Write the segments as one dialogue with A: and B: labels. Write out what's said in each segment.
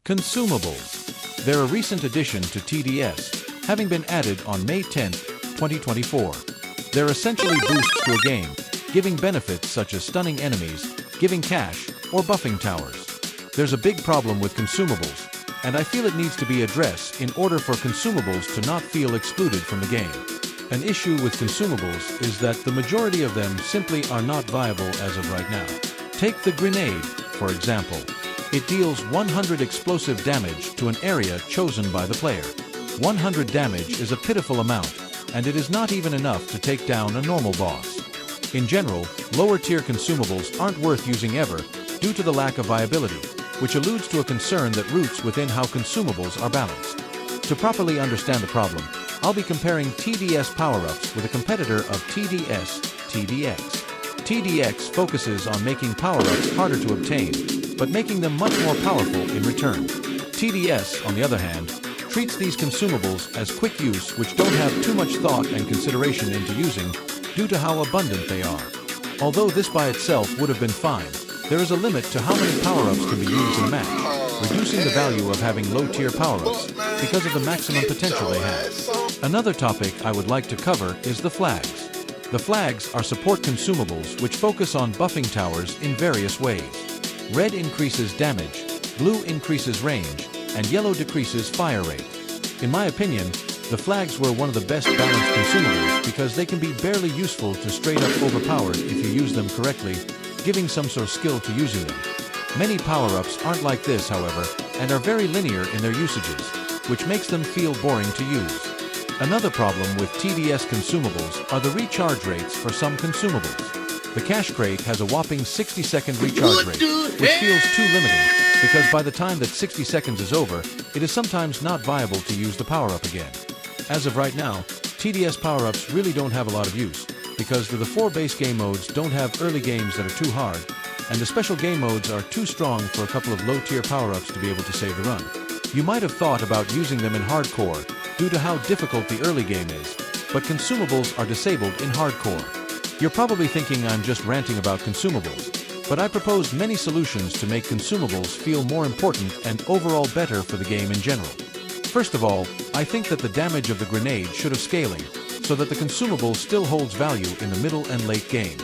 A: Consumables. They're a recent addition to TDS, having been added on May 10, 2024. They're essentially boosts to a game, giving benefits such as stunning enemies, giving cash, or buffing towers. There's a big problem with consumables, and I feel it needs to be addressed in order for consumables to not feel excluded from the game. An issue with consumables is that the majority of them simply are not viable as of right now. Take the grenade, for example. It deals 100 explosive damage to an area chosen by the player. 100 damage is a pitiful amount, and it is not even enough to take down a normal boss. In general, lower-tier consumables aren't worth using ever due to the lack of viability, which alludes to a concern that roots within how consumables are balanced. To properly understand the problem, I'll be comparing TDS power-ups with a competitor of TDS, TDX. TDX focuses on making power-ups harder to obtain, but making them much more powerful in return. TDS, on the other hand, treats these consumables as quick use which don't have too much thought and consideration into using due to how abundant they are. Although this by itself would have been fine, there is a limit to how many power-ups can be used in a match, reducing the value of having low-tier power-ups because of the maximum potential they have. Another topic I would like to cover is the flags. The flags are support consumables which focus on buffing towers in various ways. Red increases damage, blue increases range, and yellow decreases fire rate. In my opinion, the flags were one of the best balanced consumables because they can be barely useful to straight up overpowered if you use them correctly, giving some sort of skill to using them. Many power-ups aren't like this, however, and are very linear in their usages, which makes them feel boring to use. Another problem with TDS consumables are the recharge rates for some consumables. The cash crate has a whopping 60-second recharge rate, which feels too limiting, because by the time that 60 seconds is over, it is sometimes not viable to use the power-up again. As of right now, TDS power-ups really don't have a lot of use, because the 4 base game modes don't have early games that are too hard, and the special game modes are too strong for a couple of low-tier power-ups to be able to save the run. You might have thought about using them in hardcore due to how difficult the early game is, but consumables are disabled in hardcore. You're probably thinking I'm just ranting about consumables, but I propose many solutions to make consumables feel more important and overall better for the game in general. First of all, I think that the damage of the grenade should have scaling, so that the consumable still holds value in the middle and late game.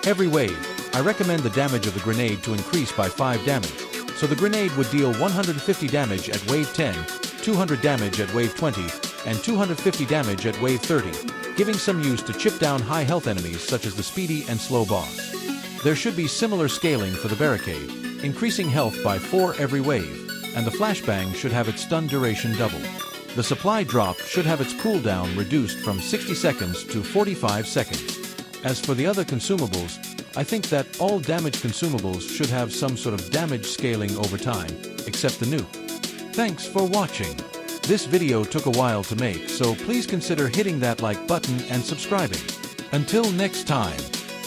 A: Every wave, I recommend the damage of the grenade to increase by 5 damage, so the grenade would deal 150 damage at wave 10, 200 damage at wave 20, and 250 damage at wave 30, giving some use to chip down high health enemies such as the speedy and slow boss. There should be similar scaling for the barricade, increasing health by 4 every wave, and the flashbang should have its stun duration doubled. The supply drop should have its cooldown reduced from 60 seconds to 45 seconds. As for the other consumables, I think that all damage consumables should have some sort of damage scaling over time, except the nuke. Thanks for watching. This video took a while to make, so please consider hitting that like button and subscribing. Until next time.